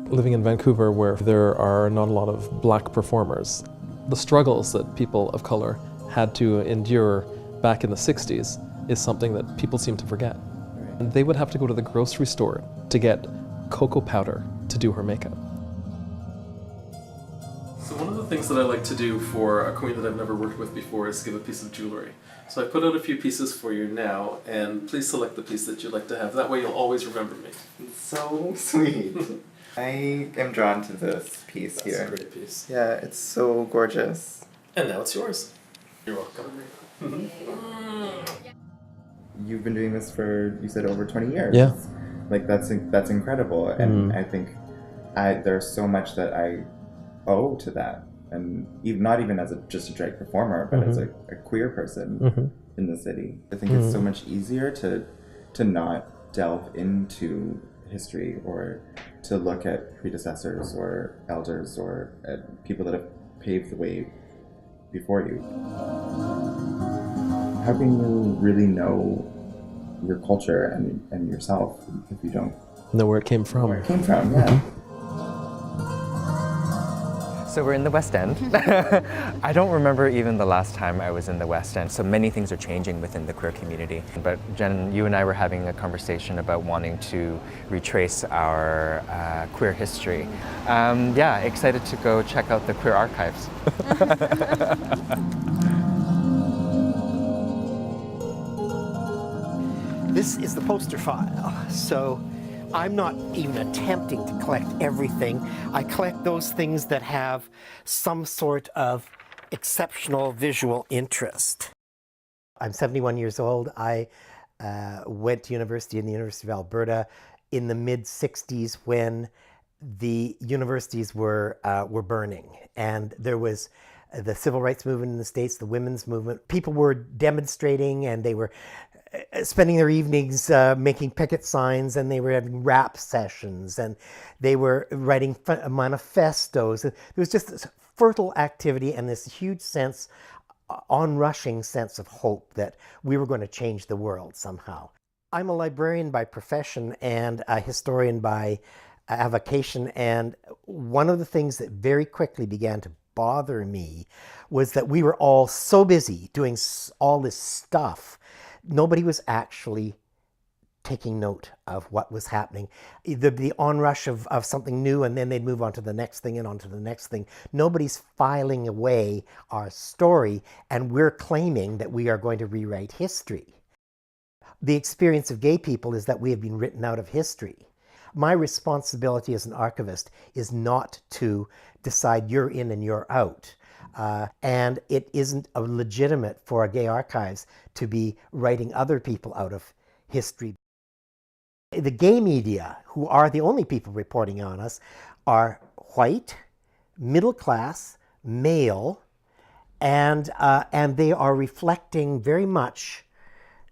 Living in Vancouver, where there are not a lot of black performers, the struggles that people of color had to endure back in the 60s is something that people seem to forget. And they would have to go to the grocery store to get cocoa powder to do her makeup. So one of the things that I like to do for a queen that I've never worked with before is give a piece of jewelry. So I put out a few pieces for you now, and please select the piece that you'd like to have. That way you'll always remember me. It's so sweet. I am drawn to this piece here. That's a pretty piece. Yeah, it's so gorgeous. And now it's yours. You're welcome. You've been doing this for, you said, over 20 years. Yeah. Like, that's incredible. And I think there's so much that I owe to that. And not even as just a drag performer, but as a queer person in the city. I think it's so much easier to not delve into history or to look at predecessors or elders or people that have paved the way before you. How can you really know your culture and yourself if you don't know where it came from? Where it came from, yeah. So we're in the West End. I don't remember even the last time I was in the West End, so many things are changing within the queer community. But Jen, you and I were having a conversation about wanting to retrace our queer history. Yeah, excited to go check out the queer archives. This is the poster file, so I'm not even attempting to collect everything. I collect those things that have some sort of exceptional visual interest. I'm 71 years old. I went to university in the University of Alberta in the mid-60s when the universities were burning. And there was the civil rights movement in the States, the women's movement. People were demonstrating and they were spending their evenings making picket signs, and they were having rap sessions, and they were writing manifestos. There was just this fertile activity and this huge sense, onrushing sense of hope that we were going to change the world somehow. I'm a librarian by profession and a historian by avocation, and one of the things that very quickly began to bother me was that we were all so busy doing all this stuff. Nobody was actually taking note of what was happening. The onrush of something new, and then they'd move on to the next thing and on to the next thing. Nobody's filing away our story, and we're claiming that we are going to rewrite history. The experience of gay people is that we have been written out of history. My responsibility as an archivist is not to decide you're in and you're out. And it isn't legitimate for gay archives to be writing other people out of history. The gay media, who are the only people reporting on us, are white, middle class, male, and they are reflecting very much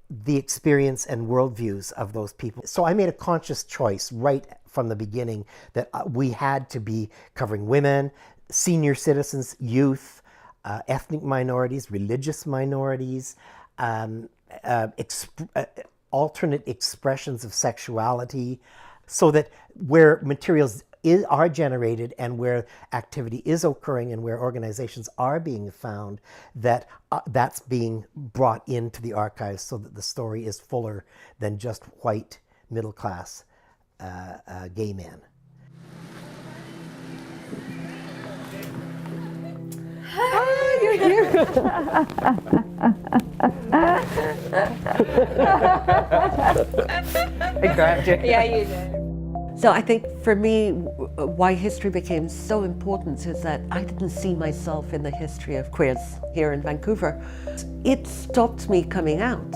the experience and worldviews of those people. So I made a conscious choice right from the beginning that we had to be covering women, senior citizens, youth, ethnic minorities, religious minorities, alternate expressions of sexuality, so that where materials are generated and where activity is occurring and where organizations are being found, that that's being brought into the archives so that the story is fuller than just white, middle-class gay men. Oh, you're here. I grabbed you. Yeah, you did. So I think for me, why history became so important is that I didn't see myself in the history of queers here in Vancouver. It stopped me coming out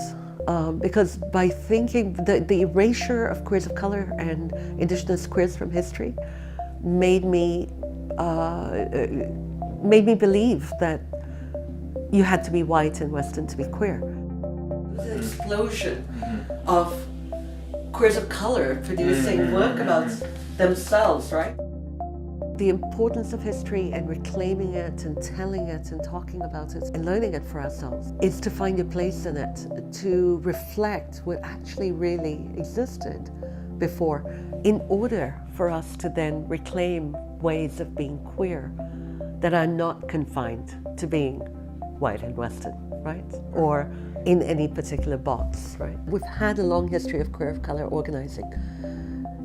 because by thinking the erasure of queers of color and Indigenous queers from history made me believe that you had to be white and Western to be queer. It was an explosion of queers of color producing work about themselves, right? The importance of history and reclaiming it and telling it and talking about it and learning it for ourselves is to find a place in it, to reflect what actually really existed before in order for us to then reclaim ways of being queer that are not confined to being white and Western, right? Or in any particular box, right? We've had a long history of queer of color organizing.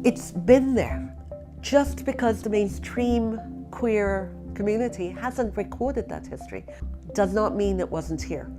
It's been there. Just because the mainstream queer community hasn't recorded that history does not mean it wasn't here.